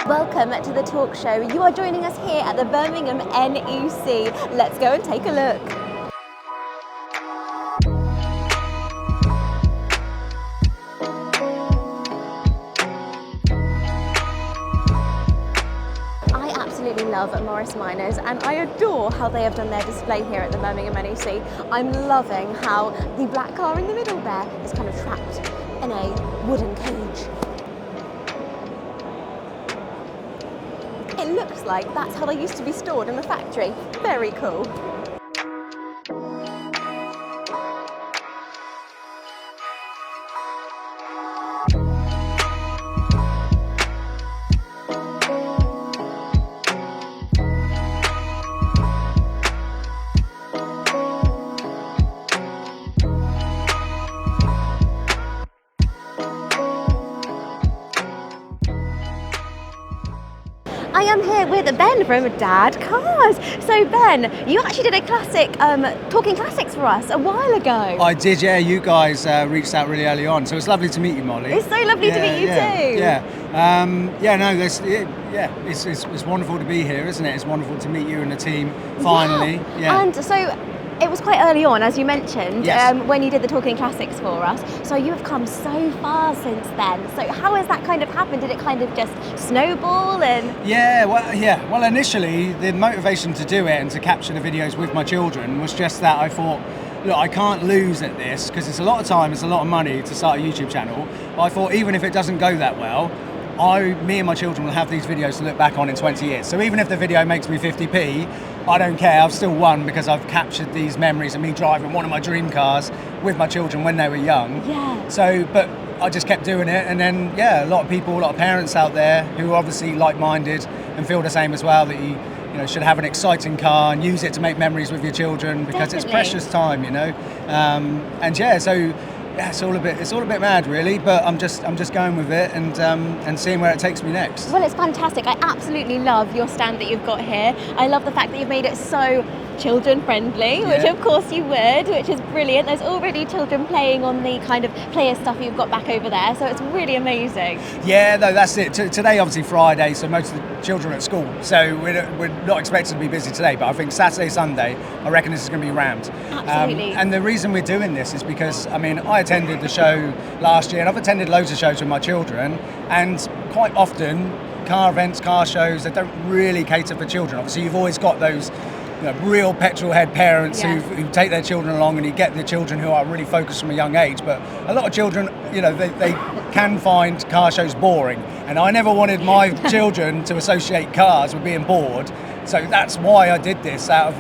Welcome to the talk show. You are joining us here at the Birmingham NEC. Let's go and take a look. I absolutely love Morris Minors and I adore how they have done their display here at the Birmingham NEC. I'm loving how the black car in the middle there is kind of trapped in a wooden cage. It looks like that's how they used to be stored in the factory. Very cool. I am here with Ben from Dad Cars. So Ben, you actually did a classic, Talking Classics for us a while ago. I did, yeah. You guys reached out really early on, so it's lovely to meet you, Molly. It's so lovely to meet you too. It's wonderful to be here, isn't it? It's wonderful to meet you and the team finally. Yeah. And so it was quite early on, as you mentioned, yes. When you did the Talking Classics for us. So you have come so far since then. So how has that kind of happened? Did it kind of just snowball and? Well, initially the motivation to do it and to capture the videos with my children was just that I thought, look, I can't lose at this because it's a lot of time, it's a lot of money to start a YouTube channel. But I thought even if it doesn't go that well, me and my children will have these videos to look back on in 20 years. So even if the video makes me 50p, I don't care, I've still won because I've captured these memories of me driving one of my dream cars with my children when they were young. Yeah. So, but I just kept doing it, and then, a lot of people, a lot of parents out there who are obviously like-minded and feel the same as well, that you should have an exciting car and use it to make memories with your children because Definitely. It's precious time, it's all a bit mad, really, but I'm just going with it and seeing where it takes me next. Well, it's fantastic. I absolutely love your stand that you've got here. I love the fact that you've made it so children friendly, which of course you would, which is brilliant. There's already children playing on the kind of player stuff you've got back over there, so it's really amazing. Yeah, no, that's it. Today, obviously Friday, so most of the children are at school, so we're not expected to be busy today, but I think Saturday, Sunday, I reckon this is going to be rammed. Absolutely. And the reason we're doing this is because, I attended the show last year, and I've attended loads of shows with my children, and quite often car events, car shows, they don't really cater for children. Obviously, you've always got those real petrol head parents who take their children along, and you get the children who are really focused from a young age. But a lot of children, they can find car shows boring, and I never wanted my children to associate cars with being bored. So that's why I did this, out of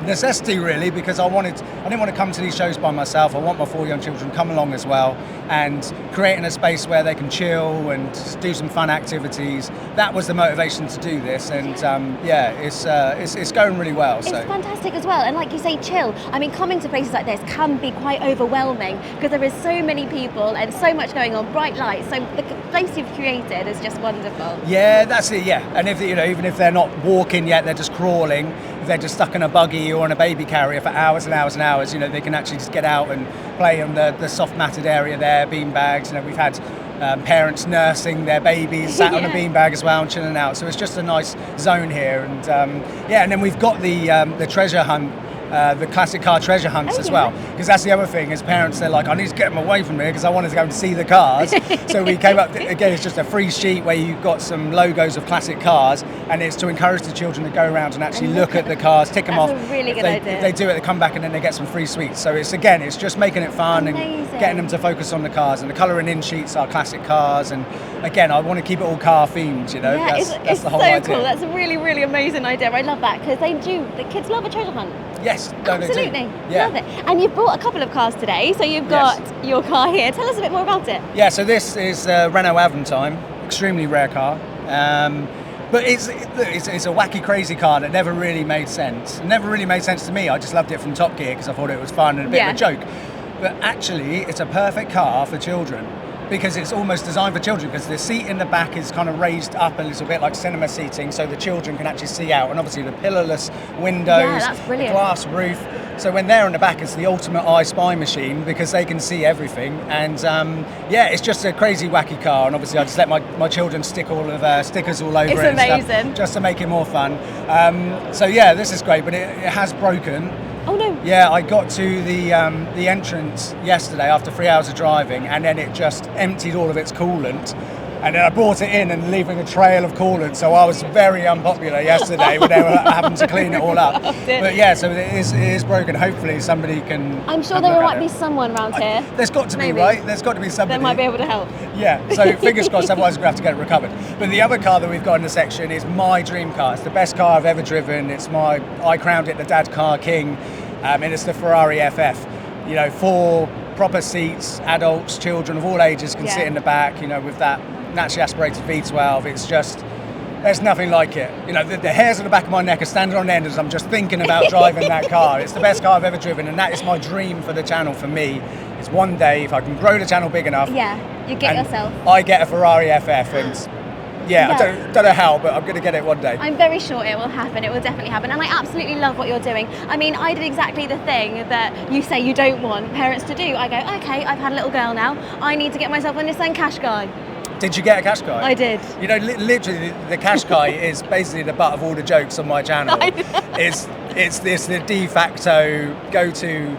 necessity, really, because I didn't want to come to these shows by myself. I want my 4 young children to come along as well, and creating a space where they can chill and do some fun activities. That was the motivation to do this, and it's going really well. It's fantastic as well, and like you say, chill. Coming to places like this can be quite overwhelming because there is so many people and so much going on, bright lights. So the place you've created is just wonderful. Yeah, that's it. Yeah, and if even if they're not walking yet, they're just crawling. If they're just stuck in a buggy or on a baby carrier for hours and hours and hours, they can actually just get out and play on the soft matted area there, bean bags. We've had parents nursing their babies sat on a beanbag as well and chilling out. So it's just a nice zone here, and and then we've got the treasure hunt. The classic car treasure hunts as well, because that's the other thing. As parents, they're like, I need to get them away from here because I wanted to go and see the cars. So we came up again. It's just a free sheet where you've got some logos of classic cars, and it's to encourage the children to go around and actually look at the cars, tick them off. That's a really good idea. If they do it, they come back and then they get some free sweets. So it's just making it fun. Amazing. And getting them to focus on the cars, and the colouring in sheets are classic cars. And again, I want to keep it all car themed. Yeah, that's the whole so idea. Cool. That's a really, really amazing idea. I love that because the kids love a treasure hunt. Yes, absolutely. Yeah. Love it. And you've brought a couple of cars today, so you've got your car here. Tell us a bit more about it. Yeah, so this is Renault Aventime, extremely rare car. But it's a wacky, crazy car that never really made sense. It never really made sense to me. I just loved it from Top Gear because I thought it was fun and a bit of a joke. But actually, it's a perfect car for children because it's almost designed for children, because the seat in the back is kind of raised up a little bit like cinema seating, so the children can actually see out, and obviously the pillarless windows, the glass roof. So when they're in the back, it's the ultimate I Spy machine because they can see everything. And it's just a crazy wacky car. And obviously I just let my children stick all of stickers all over It's it and amazing. stuff, just to make it more fun. So yeah, this is great, but it has broken. Oh no. Yeah, I got to the entrance yesterday after 3 hours of driving, and then it just emptied all of its coolant. And then I brought it in and leaving a trail of coolant, so I was very unpopular yesterday when they were having to clean it all up. But yeah, so it is broken. Hopefully somebody can. I'm sure there might be someone around here. There's got to Maybe. be, right? There's got to be somebody That might be able to help. Yeah, so fingers crossed, otherwise we're going to have to get it recovered. But the other car that we've got in the section is my dream car. It's the best car I've ever driven. I crowned it the Dad Car King, and it's the Ferrari FF. 4 proper seats, adults, children of all ages can sit in the back, with that naturally aspirated V12. It's just, there's nothing like it. The hairs on the back of my neck are standing on end as I'm just thinking about driving that car. It's the best car I've ever driven, and that is my dream for the channel for me. Is one day, if I can grow the channel big enough, You get yourself. I get a Ferrari FF, and I don't know how, but I'm going to get it one day. I'm very sure it will happen. It will definitely happen. And I absolutely love what you're doing. I mean, I did exactly the thing that you say you don't want parents to do. I go, okay, I've had a little girl now. I need to get myself a Nissan Qashqai. Did you get a Qashqai? I did. Literally, the Qashqai is basically the butt of all the jokes on my channel. It's the de facto go-to.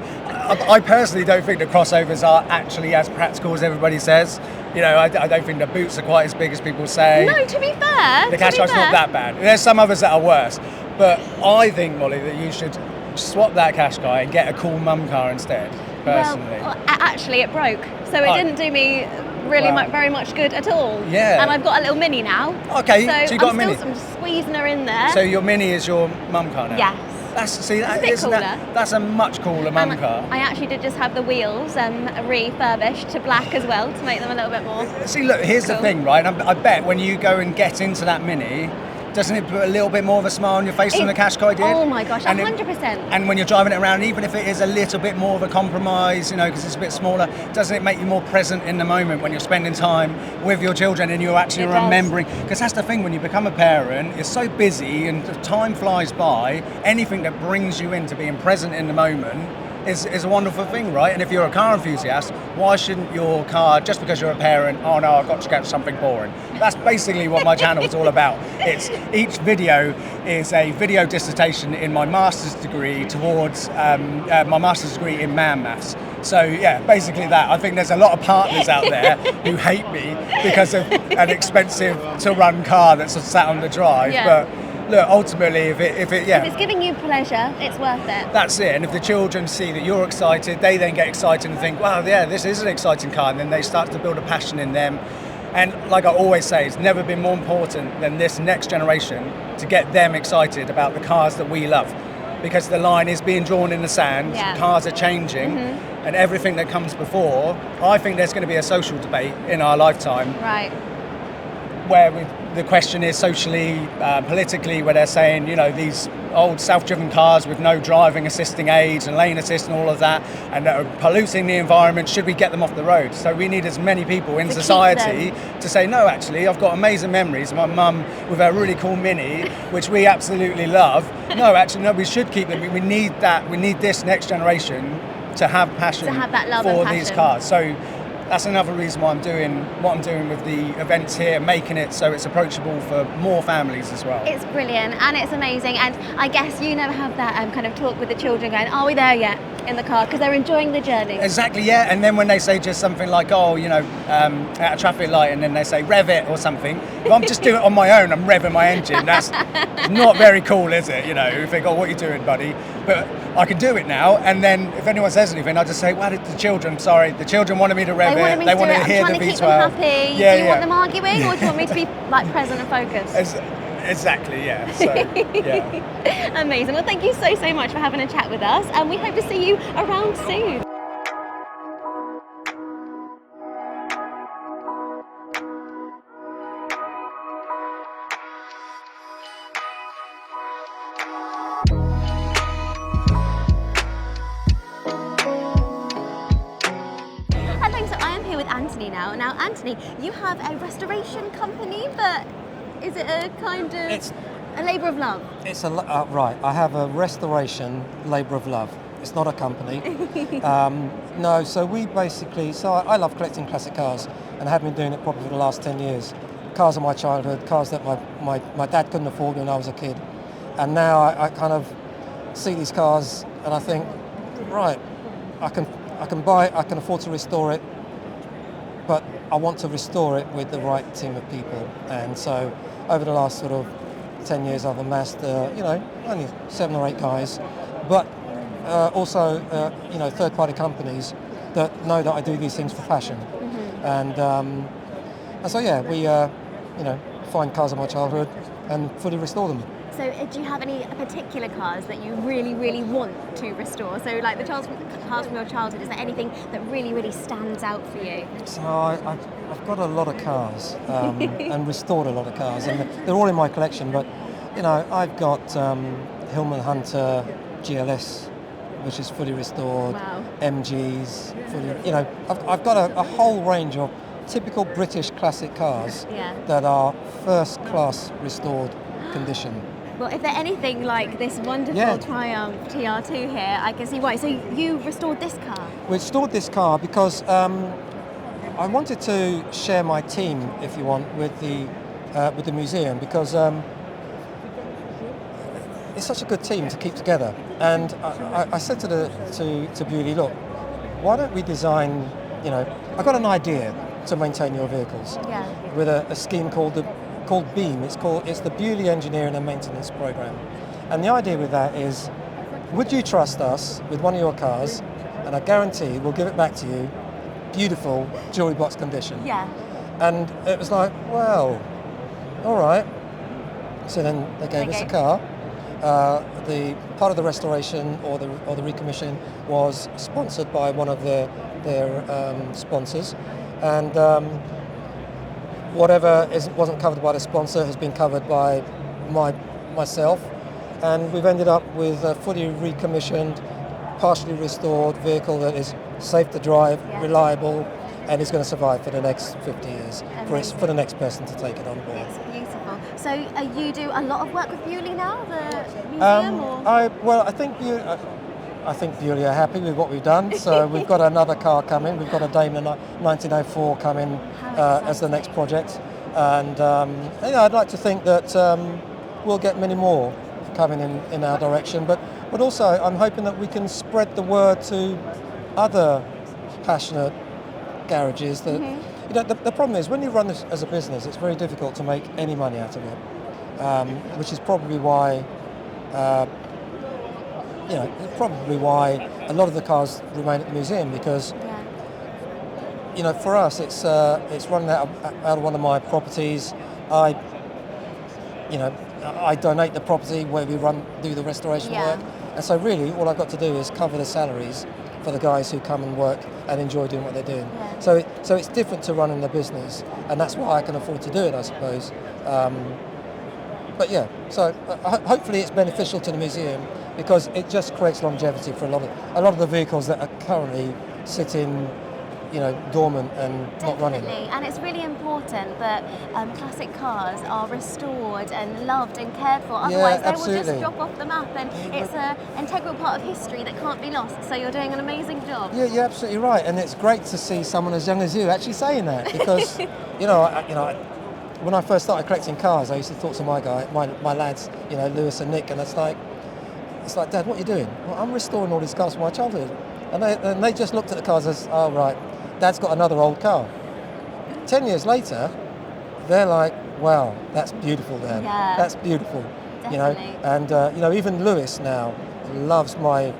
I personally don't think the crossovers are actually as practical as everybody says. I don't think the boots are quite as big as people say. No, to be fair. The Qashqai's not that bad. There's some others that are worse. But I think, Molly, that you should swap that Qashqai and get a cool mum car instead, personally. Well, actually, it broke. So it didn't do me really very much good at all. Yeah. And I've got a little Mini now. Okay, so you got a Mini. I'm just squeezing her in there. So your Mini is your mum car now? Yes. That's a much cooler mum car. I actually did just have the wheels refurbished to black as well to make them a little bit more. See, look, here's the thing, right? I bet when you go and get into that Mini, doesn't it put a little bit more of a smile on your face than the Qashqai did? Oh my gosh, 100%. And when you're driving it around, even if it is a little bit more of a compromise, because it's a bit smaller, doesn't it make you more present in the moment when you're spending time with your children and you're actually remembering? Because that's the thing, when you become a parent, you're so busy and time flies by. Anything that brings you into being present in the moment is a wonderful thing, right? And if you're a car enthusiast, why shouldn't your car, just because you're a parent, oh no, I've got to get something boring? That's basically what my channel is all about. Each video is a video dissertation in my master's degree towards my master's degree in man maths. So yeah, basically that. I think there's a lot of partners out there who hate me because of an expensive to run car that's sat on the drive. But look, ultimately, if it's giving you pleasure, it's worth it. That's it. And if the children see that you're excited, they then get excited and think, wow, yeah, this is an exciting car. And then they start to build a passion in them. And like I always say, it's never been more important than this next generation to get them excited about the cars that we love. Because the line is being drawn in the sand, cars are changing, and everything that comes before, I think there's going to be a social debate in our lifetime. Right. Where the question is socially, politically, where they're saying, these old self-driven cars with no driving assisting aids and lane assist and all of that, and that are polluting the environment, should we get them off the road? So we need as many people in society to say, no, actually, I've got amazing memories. My mum with her really cool Mini, which we absolutely love. No, actually, no, we should keep them. We need that. We need this next generation to have passion that love for and these cars. So that's another reason why I'm doing what I'm doing with the events here, making it so it's approachable for more families as well. It's brilliant and it's amazing, and I guess you never have that kind of talk with the children going, are we there yet, in the car, because they're enjoying the journey. Exactly, yeah. And then when they say just something like, at a traffic light, and then they say rev it or something, if I'm just doing it on my own, I'm revving my engine, that's not very cool, is it? You think, oh, what are you doing, buddy? But I can do it now, and then if anyone says anything, I just say, well, the children wanted me to rev it. They wanted to hear the V12. Keep them happy. Yeah, do you want them arguing, or do you want me to be present and focused? Exactly, yeah. So, yeah. Amazing. Well, thank you so much for having a chat with us, and we hope to see you around soon. Anthony now. Now, Anthony, you have a restoration company, but is it a kind of a labour of love? It's right. I have a restoration labour of love. It's not a company. No, so we basically, I love collecting classic cars and have been doing it probably for the last 10 years. Cars of my childhood, cars that my dad couldn't afford when I was a kid. And now I kind of see these cars and I think, right, I can buy it, I can afford to restore it, but I want to restore it with the right team of people. And so over the last sort of 10 years I've amassed, only 7 or 8 guys, but also, third-party companies that know that I do these things for passion. And so, yeah, we, find cars of my childhood and fully restore them. So do you have any particular cars that you really, really want to restore? So like the cars from your childhood, is there anything that really, really stands out for you? So I've got a lot of cars and restored a lot of cars, and they're all in my collection, but, I've got Hillman Hunter GLS, which is fully restored. Wow. MGs, fully, I've got a whole range of typical British classic cars that are first class restored condition. Well, if they're anything like this wonderful Triumph TR2 here, I can see why. So you restored this car? We restored this car because I wanted to share my team, if you want, with the museum, because it's such a good team to keep together. And I said to Bewley, look, why don't we design, I've got an idea to maintain your vehicles with a scheme called BEAM. It's the Bewley Engineering and Maintenance Program. And the idea with that is, would you trust us with one of your cars, and I guarantee we'll give it back to you, beautiful jewelry box condition. Yeah. And it was like, well, all right. So then they gave us a car. The part of the restoration or the recommission was sponsored by one of their sponsors, and whatever wasn't covered by the sponsor has been covered by myself, and we've ended up with a fully recommissioned, partially restored vehicle that is safe to drive, reliable, and is going to survive for the next 50 years for the next person to take it on board. It's beautiful. So you do a lot of work with Bewley now, the museum? I think Bewley are happy with what we've done. So we've got another car coming. We've got a Daimler 1904 coming as the next project, and I'd like to think that we'll get many more coming in our direction. But also, I'm hoping that we can spread the word to other passionate garages. That the problem is, when you run this as a business, it's very difficult to make any money out of it, which is probably why. Probably why a lot of the cars remain at the museum, because for us it's running out of one of my properties. I donate the property where we do the restoration work, and so really all I've got to do is cover the salaries for the guys who come and work and enjoy doing what they're doing. So it's different to running the business, and that's why I can afford to do it, I suppose. But so hopefully it's beneficial to the museum, because it just creates longevity for a lot of the vehicles that are currently sitting, dormant and not running. Definitely, and it's really important that classic cars are restored and loved and cared for. Otherwise, they will just drop off the map, and it's an integral part of history that can't be lost. So you're doing an amazing job. Yeah, you're absolutely right, and it's great to see someone as young as you actually saying that, because when I first started collecting cars, I used to talk to my lads, Lewis and Nick, and it's like, Dad, what are you doing? Well, I'm restoring all these cars from my childhood. And they just looked at the cars as, oh, right, Dad's got another old car. 10 years later, they're like, wow, that's beautiful, Dad. Yeah. That's beautiful. Definitely. And even Lewis now loves my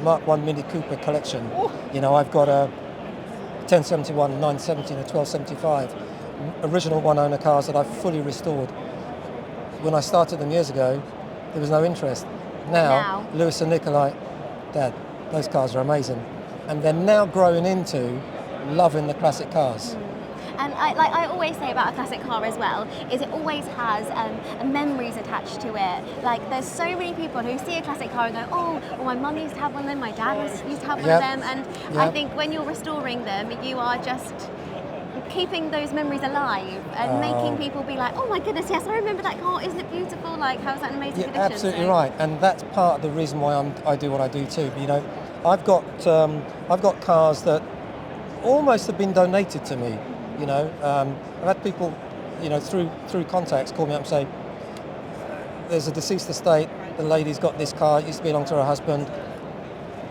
Mark 1 Mini Cooper collection. I've got a 1071, 970 and a 1275. Original one-owner cars that I've fully restored. When I started them years ago, there was no interest. Now, Lewis and Nicolas, Dad, those cars are amazing. And they're now growing into loving the classic cars. And I always say about a classic car as well, is it always has memories attached to it. Like, there's so many people who see a classic car and go, oh, well, my mum used to have one of them, my dad used to have one of them. And I think when you're restoring them, you are just keeping those memories alive and making people be like, oh my goodness, yes, I remember that car. Isn't it beautiful? Like, how's that an amazing You're condition? absolutely right, and that's part of the reason why I do what I do too. You know, I've got cars that almost have been donated to me. You know, I've had people, you know, through contacts call me up and say, there's a deceased estate, the lady's got this car, it used to belong to her husband,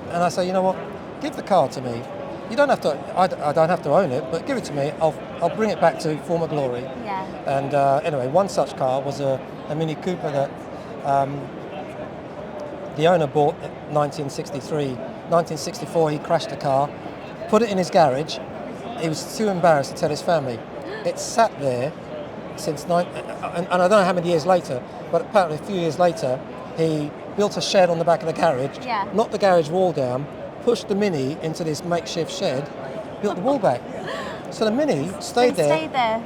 and I say, you know what, give the car to me. You don't have to. I don't have to own it, but give it to me. I'll bring it back to former glory. Yeah. And anyway, one such car was a Mini Cooper that the owner bought in 1963. 1964, he crashed the car, put it in his garage. He was too embarrassed to tell his family. It sat there since and I don't know how many years later, but apparently a few years later, he built a shed on the back of the garage, knocked the garage wall down, pushed the Mini into this makeshift shed, built the wall back. So the Mini stayed there.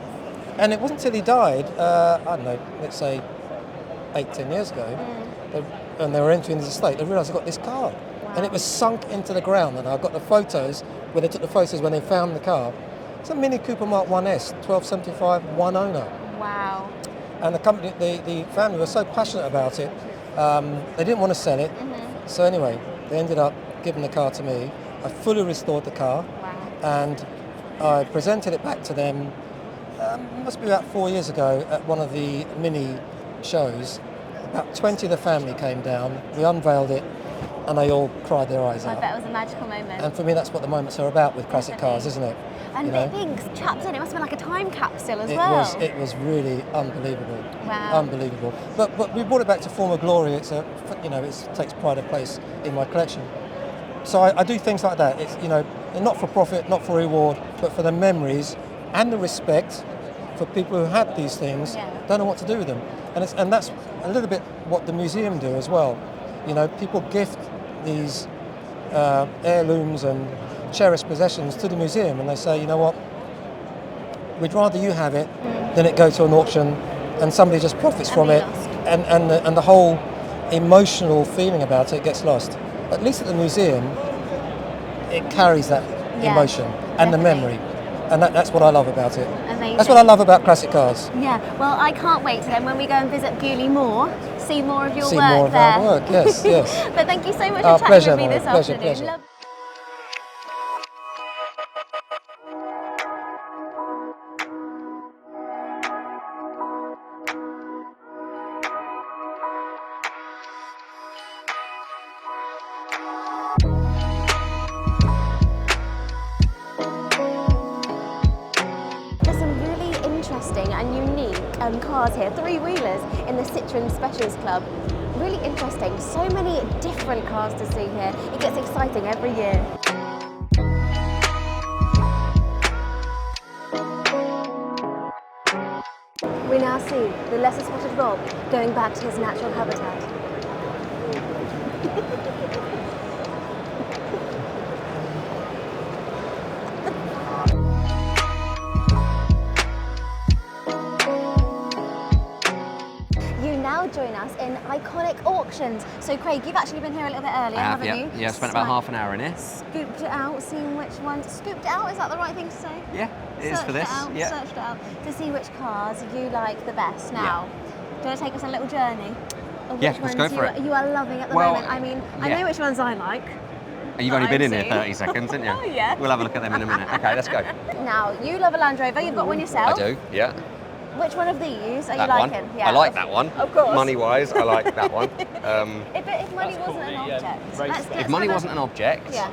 And it wasn't until he died, I don't know, let's say 8-10 years ago, and they were entering his estate, they realised they got this car. Wow. And it was sunk into the ground, and I got the photos, where they took the photos when they found the car. It's a Mini Cooper Mark 1S, 1275, one owner. Wow. And the company, the family were so passionate about it, they didn't want to sell it. So anyway, they ended up giving the car to me. I fully restored the car, and I presented it back to them, must be about 4 years ago, at one of the Mini shows. About 20 of the family came down, we unveiled it, and they all cried their eyes out. I bet it was a magical moment. And for me, that's what the moments are about with classic cars, isn't it? And the things trapped in, it must have been like a time capsule as well. It was really unbelievable. Wow. Unbelievable. But we brought it back to former glory. It takes pride of place in my collection. So I do things like that. It's, you know, not for profit, not for reward, but for the memories and the respect for people who had these things, don't know what to do with them. And that's a little bit what the museum do as well. You know, people gift these heirlooms and cherished possessions to the museum, and they say, you know what, we'd rather you have it than it go to an auction and somebody just profits from it, and the whole emotional feeling about it gets lost. At least at the museum, it carries that emotion and the memory, and that's what I love about it. Amazing. That's what I love about classic cars. Yeah, well, I can't wait to then when we go and visit Bewley Moor, see more of your See work more of there. our work, yes, yes. But thank you so much for chatting pleasure, with me Maureen, this pleasure, afternoon. pleasure. There's some really interesting and unique cars here, three-wheelers in the Citroen Specials Club. Really interesting, so many different cars to see here. It gets exciting every year. We now see the lesser spotted rob going back to his natural habitat. You now join us in iconic auctions. So Craig, you've actually been here a little bit earlier, haven't you? Yeah, spent about half an hour in here. Scooped it out, seeing which ones. Scooped it out, is that the right thing to say? Yeah, it is for this. Searched it out to see which cars you like the best. Now, do you want to take us on a little journey? Of Yeah, which let's ones go for it. You are loving at the Well, moment. I mean, I know which ones I like. You've only been in here 30 seconds, haven't you? Oh, yeah. We'll have a look at them in a minute. Okay, let's go. Now, you love a Land Rover, you've got one yourself. I do, yeah. Which one of these are That you liking? one. I like that one. Of course. Money-wise, I like that one. If money wasn't an object. If money wasn't an object, Yeah.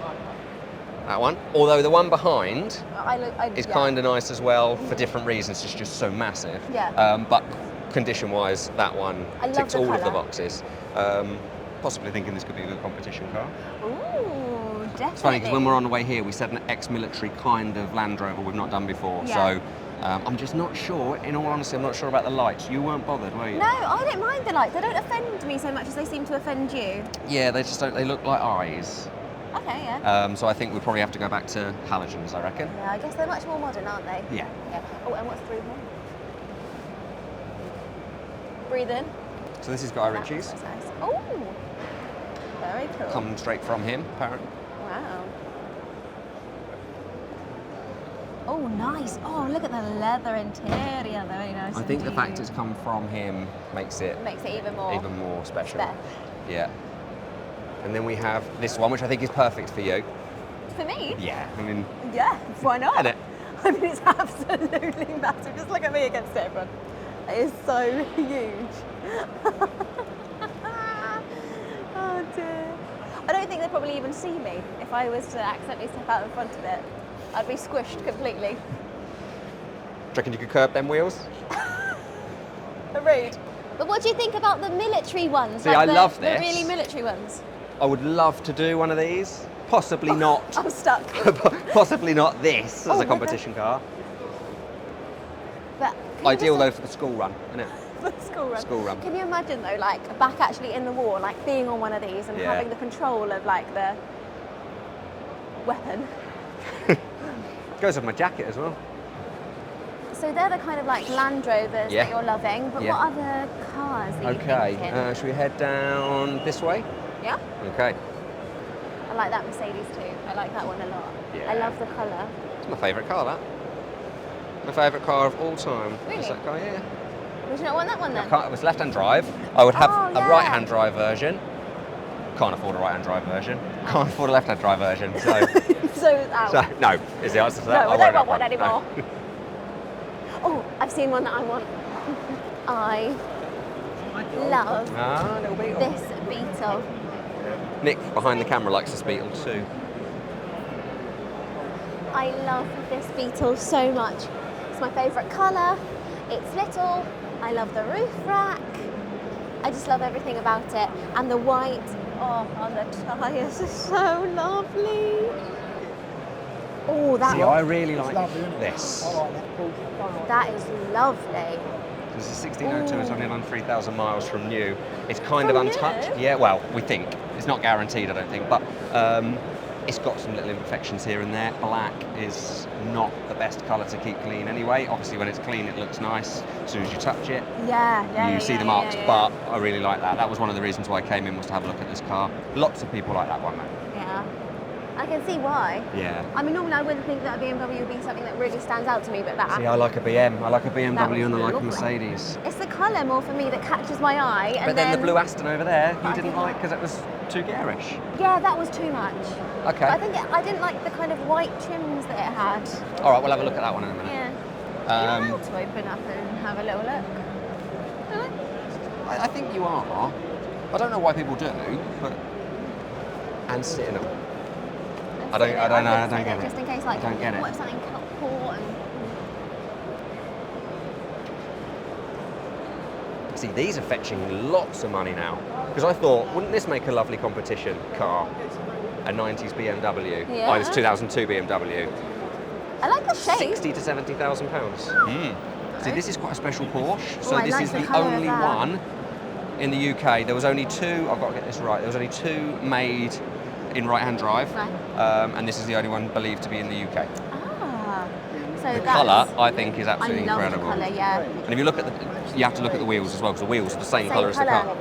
that one. Although the one behind is yeah. kind of nice as well for different reasons. It's just so massive. Yeah. But condition-wise, that one I love ticks the all of the colour. boxes. Possibly thinking this could be a good competition car. Ooh, definitely. It's funny because when we're on the way here, we said an ex-military kind of Land Rover we've not done before. Yeah. So I'm just not sure. In all honesty, I'm not sure about the lights. You weren't bothered, were you? No, I don't mind the lights. They don't offend me so much as they seem to offend you. Yeah, they just don't. They look like eyes. Okay, yeah. So I think we probably have to go back to halogens, I reckon. Yeah, I guess they're much more modern, aren't they? Yeah. Oh, and what's through here? Breathe in. So this is Guy Ritchie's. That's nice. Oh, very cool. Come straight from him, apparently. Wow. Oh, nice. Oh, look at the leather interior. Very nice. I think the fact indeed. it's come from him makes it even more special. spec. Yeah. And then we have this one, which I think is perfect for you. For me? Yeah, I mean, Yeah, why not? Isn't it? I mean, it's absolutely massive. Just look at me against it, everyone. It is so huge. Oh dear. I don't think they'd probably even see me if I was to accidentally step out in front of it. I'd be squished completely. do you reckon you could curb them wheels? Rude. But what do you think about the military ones? See, I love The this. really military ones. I would love to do one of these. Possibly not. I'm stuck. Possibly not this as Oh, a competition car. But Ideal though for the school run, isn't it? for the school run. School run. Can you imagine though, like back actually in the war, like being on one of these and Yeah. having the control of like the weapon? Goes with my jacket as well. So they're the kind of like Land Rovers Yeah. that you're loving, but Yeah. what other cars are you Okay, thinking? should we head down this way? Yeah? Okay. I like that Mercedes too. I like that one a lot. Yeah. I love the colour. It's my favourite car, that. My favourite car of all time. Really? Is that car, yeah. Would you not want that one then? It was left-hand drive. I would have Oh, a yeah. right-hand drive version. Can't afford a right-hand drive version. Can't afford a left-hand drive version. So, So it's out. so no is the answer to that. No, I we don't won't want one have anymore. No. Oh, I've seen one that I want. I love Ah, little Beetle. this Beetle. Nick behind the camera likes this Beetle too. I love this Beetle so much. It's my favourite colour. It's little. I love the roof rack. I just love everything about it. And the white, on the tyres is so lovely. Oh, that See, I really like lovely, isn't it? this. that is lovely. There's a 1602, it's only on 3,000 miles from new. It's kind From of untouched. new? Yeah, well, we think. It's not guaranteed, I don't think, but it's got some little imperfections here and there. Black is not the best colour to keep clean anyway. Obviously, when it's clean, it looks nice. As soon as you touch it, you see the marks, but I really like that. That was one of the reasons why I came in, was to have a look at this car. Lots of people like that one, though. Yeah. I can see why. Yeah. I mean, normally I wouldn't think that a BMW would be something that really stands out to me, but that. See, I like a BM. I like a BMW and I like a lovely. Mercedes. It's the colour more for me that catches my eye. But And then the blue Aston over there, you I didn't didn't like like. because it was too garish. Yeah, that was too much. Okay. I think I didn't like the kind of white trims that it had. All right, we'll have a look at that one in a minute. Yeah. Um, You're allowed to open up and have a little look. I think you are. I don't know why people do, but and sit in them. I don't know. I don't get it. Just in case, like, I don't get it. what if something caught and. See, these are fetching lots of money now. Because I thought, wouldn't this make a lovely competition car? A 90s BMW. Yeah. Oh, it's 2002 BMW. I like the shape. 60 to 70,000 pounds. See, this is quite a special Porsche. So I this like is the the colour of only that. one in the UK. There was only two. I've got to get this right. There was only two made in right-hand drive, Right. and this is the only one believed to be in the UK. Ah. So The that's- colour, I think, is I absolutely love incredible. the colour, yeah. And if you look at you have to look at the wheels as well, because the wheels are the same Same colour as the car. colour.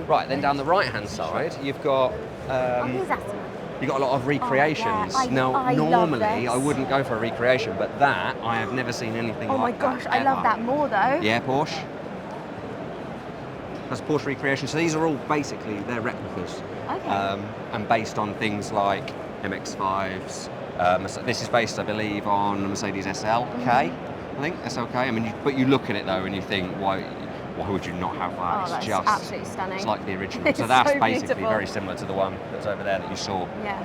Right, then down the right-hand side, you've got Who's that? you've got a lot of recreations. I Now, love normally this. I wouldn't go for a recreation, but that I have never seen anything Oh my like that. gosh, I love ever. that more though. Yeah, Porsche. That's Porsche recreation. So these are all basically they're replicas, Okay. and based on things like MX-5s. This is based, I believe, on a Mercedes SLK. I think SLK. I mean, but you look at it though, and you think, why would you not have that? Oh, It's that's just absolutely stunning. It's like the original. It's So that's so basically beautiful. very similar to the one that's over there that you saw. Yeah.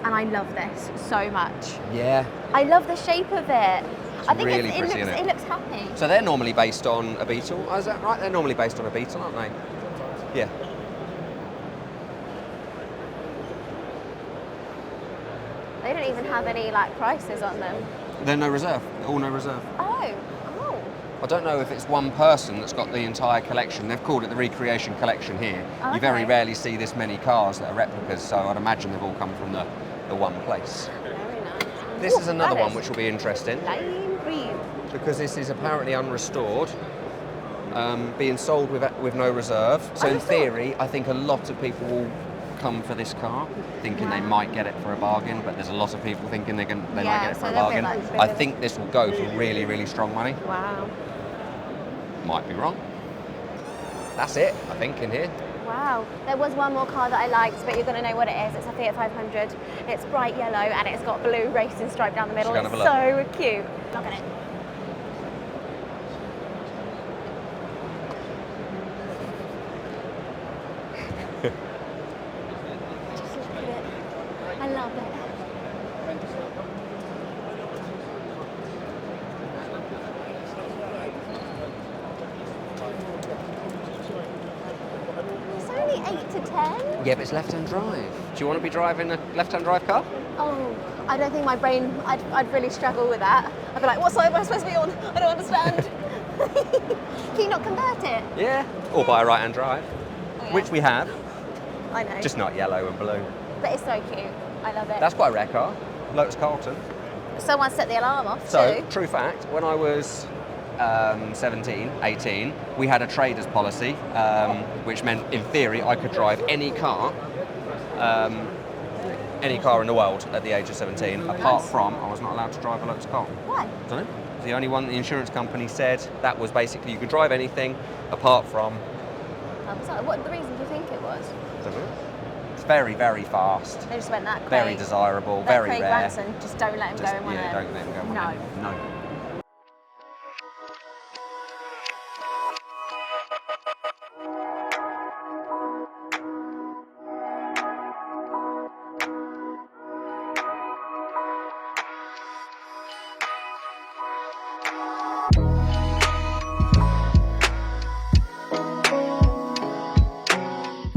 And I love this so much. Yeah. I love the shape of it. I think really it pretty, looks isn't it? it looks happy. So they're normally based on a Beetle. Oh, is that right? They're normally based on a Beetle, aren't they? Yeah. They don't even have any like prices on them. They're no reserve. They're all no reserve. Oh. I don't know if it's one person that's got the entire collection. They've called it the Recreation Collection here. Oh, You very okay. rarely see this many cars that are replicas, so I'd imagine they've all come from the one place. Very nice. This Ooh, is another that one is which will be interesting lime green. because this is apparently unrestored, being sold with no reserve. So in Unrestored? theory, I think a lot of people will come for this car, thinking they might get it for a bargain, but there's a lot of people thinking they might get it for a bargain. I think this will go for really, really strong money. Wow. Might be wrong. That's it, I think, in here. Wow. There was one more car that I liked, but you're going to know what it is. It's a Fiat 500. It's bright yellow and it's got blue racing stripe down the middle. It's so cute. Look at it. Just look at it. I love it. It's only 8 to 10. Yeah, but it's left-hand drive. Do you want to be driving a left-hand drive car? Oh, I don't think my brain, I'd really struggle with that. I'd be like, what side am I supposed to be on? I don't understand. Can you not convert it? Yeah. Or buy a right-hand drive, yeah. which we have, I know. just not yellow and blue. But it's so cute. I love it. That's quite a rare car. Lotus Carlton. Someone set the alarm off So, too. true fact, when I was 17, 18, we had a trader's policy, which meant, in theory, I could drive any car in the world at the age of 17, apart from I was not allowed to drive a Lotus Carlton. Why? I don't know. It's the only one the insurance company said that was basically you could drive anything apart from. I'm sorry. What the reason do you think it was? I don't know. It's very, very fast. They just went that Craig. Very desirable, That very Craig rare. Ranson, just don't let him Just- go in one of yeah, them. don't let him go in one No. of them. No.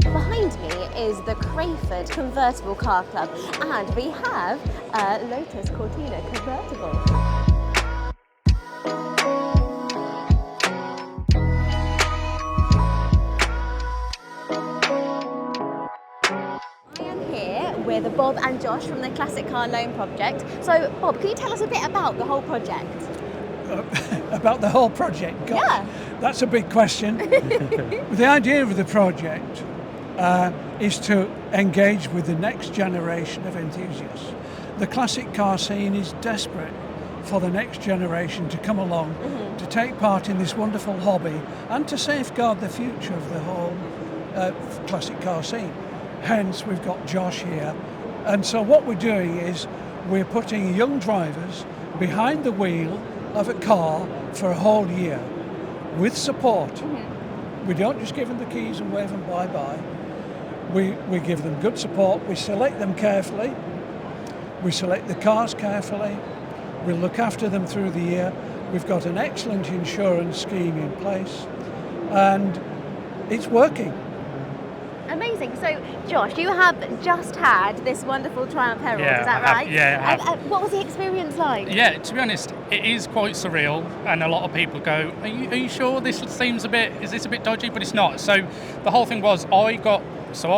Behind me is the Crayford Convertible Car Club, and we have a Lotus Cortina convertible. I am here with Bob and Josh from the Classic Car Loan Project. So, Bob, can you tell us a bit about the whole project? About the whole project? Gosh, Yeah. that's a big question. The idea of the project is to engage with the next generation of enthusiasts. The classic car scene is desperate for the next generation to come along, to take part in this wonderful hobby and to safeguard the future of the whole classic car scene. Hence, we've got Josh here. And so what we're doing is we're putting young drivers behind the wheel of a car for a whole year with support. We don't just give them the keys and wave them bye-bye. We give them good support. We select them carefully. We select the cars carefully. We look after them through the year. We've got an excellent insurance scheme in place, and it's working. Amazing. So, Josh, you have just had this wonderful Triumph Herald, Yeah, is that I have, right? yeah, I have. And, what was the experience like? Yeah, to be honest, it is quite surreal, and a lot of people go, are you sure this seems is this a bit dodgy? But it's not. So the whole thing was, I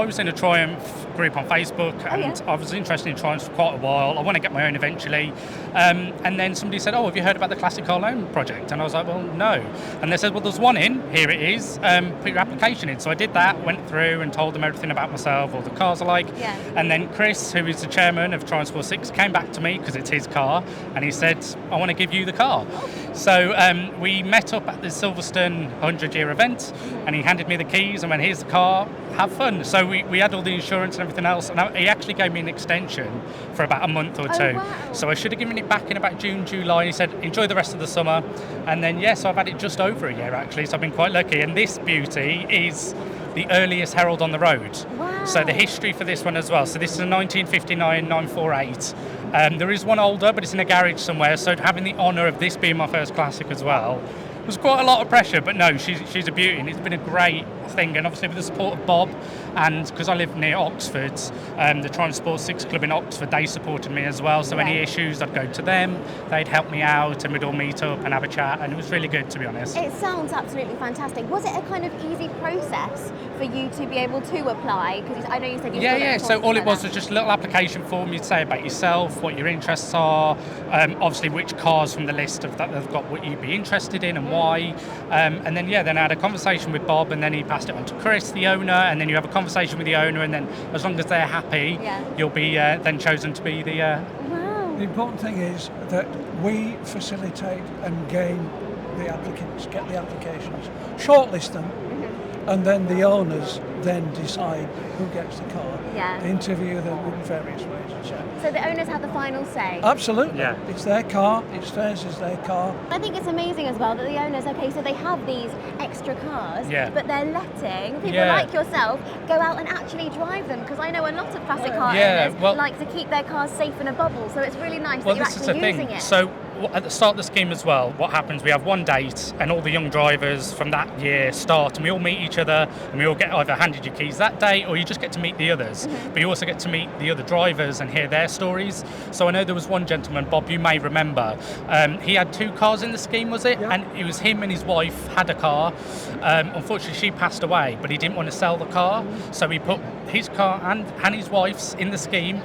was in a Triumph group on Facebook, and I was interested in Triumphs for quite a while. I want to get my own eventually. And then somebody said, have you heard about the Classic Car Loan Project? And I was like, well, no. And they said, well, there's one in, here it is, put your application in. So I did that, went through and told them everything about myself, what the cars are like. Yeah. And then Chris, who is the chairman of Transport 6, came back to me, because it's his car, and he said, I want to give you the car. So we met up at the Silverstone 100-year event, and he handed me the keys and went, here's the car, have fun. So we had all the insurance and everything else, and he actually gave me an extension for about a month or two. Wow. So I should have given it back in about June, July. He said, enjoy the rest of the summer. And then, so I've had it just over a year, actually, so I've been quite lucky. And this beauty is the earliest Herald on the road. Wow. So the history for this one as well. So this is a 1959 948. There is one older, but it's in a garage somewhere. So having the honour of this being my first classic as well was quite a lot of pressure. But no, she's a beauty, and it's been a great thing. And obviously with the support of Bob, and because I live near Oxford, the Transport 6 Club in Oxford, they supported me as well. So any issues, I'd go to them. They'd help me out, and we'd all meet up and have a chat. And it was really good, to be honest. It sounds absolutely fantastic. Was it a kind of easy process for you to be able to apply? Because I know you said you Yeah. So all it was just a little application form. You'd say about yourself, what your interests are, obviously which cars from the list of that they've got, what you'd be interested in and why. And then I had a conversation with Bob, and then he passed it on to Chris, the owner, and then you have a conversation conversation with the owner, and then as long as they're happy, you'll be then chosen to be the. Wow. The important thing is that we facilitate and gain the applicants, get the applications, shortlist them, and then the owners then decide who gets the car. Yeah. Interview them in various ways, etc. So the owners have the final say. Absolutely. Yeah. It's their car. It's theirs. It's their car. I think it's amazing as well that the owners, okay, so they have these extra cars, but they're letting people like yourself go out and actually drive them, because I know a lot of classic car owners like to keep their cars safe in a bubble, so it's really nice that you're actually using it. So at the start of the scheme as well, what happens, we have one date and all the young drivers from that year start, and we all meet each other, and we all get either handed your keys that day, or you just get to meet the others. But you also get to meet the other drivers and hear their stories. So I know there was one gentleman, Bob, you may remember, he had 2 cars in the scheme, was it? And it was him and his wife had a car. Unfortunately, she passed away, but he didn't want to sell the car, so he put his car and his wife's in the scheme.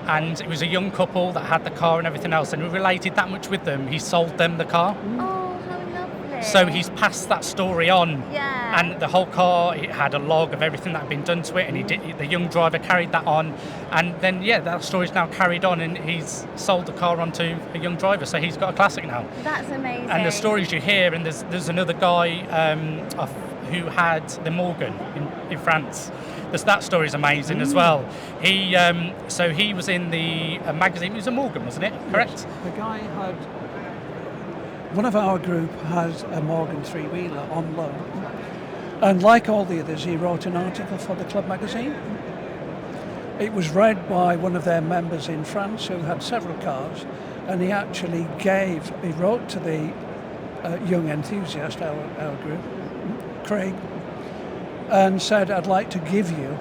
And it was a young couple that had the car and everything else, and we related that much with them, he sold them the car. Oh, how lovely. So he's passed that story on. Yeah. And the whole car, it had a log of everything that had been done to it, and the young driver carried that on. And then, that story's now carried on, and he's sold the car on to a young driver, so he's got a classic now. That's amazing. And the stories you hear, and there's another guy who had the Morgan in France. That story's amazing as well. He was in the magazine. It was a Morgan, wasn't it? Correct. Yes. The guy had one of our group has a Morgan 3-wheeler on loan, and like all the others, he wrote an article for the club magazine. It was read by one of their members in France who had several cars, and he actually wrote to the young enthusiast, our group, Craig, and said, I'd like to give you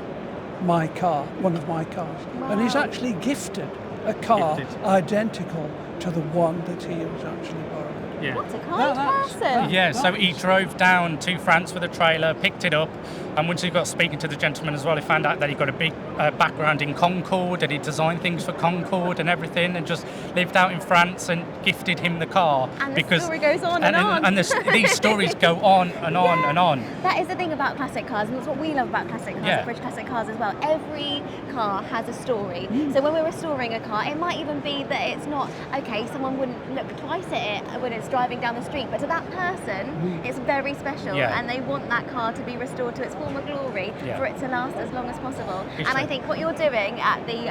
my car, one of my cars. Wow. And he's actually gifted a car identical to the one that he was actually borrowing. Yeah. What a kind person. So he drove down to France with a trailer, picked it up, and once he got speaking to the gentleman as well, he found out that he got a big background in Concorde, and he designed things for Concorde and everything, and just lived out in France and gifted him the car. And the story goes on and on. And these stories go on and on and on. That is the thing about classic cars, and that's what we love about classic cars, at British Classic Cars as well. Every car has a story. So when we're restoring a car, it might even be that it's not, okay, someone wouldn't look twice at it when it's driving down the street, but to that person, it's very special, and they want that car to be restored to its former glory for it to last as long as possible. And I think what you're doing at the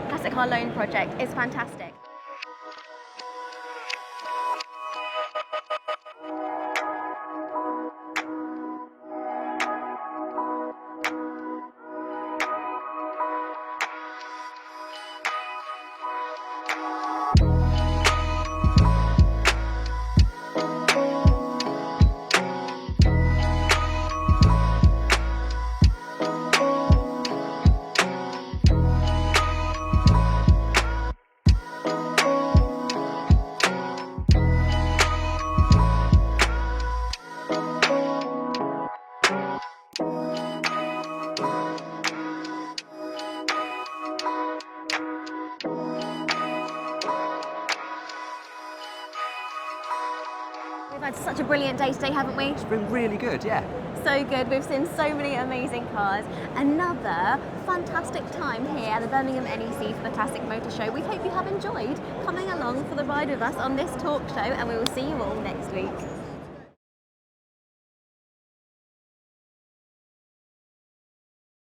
Classic Car Loan Project is fantastic. We've had such a brilliant day today, haven't we? It's been really good, yeah. So good. We've seen so many amazing cars. Another fantastic time here at the Birmingham NEC for the Classic Motor Show. We hope you have enjoyed coming along for the ride with us on this talk show, and we will see you all next week.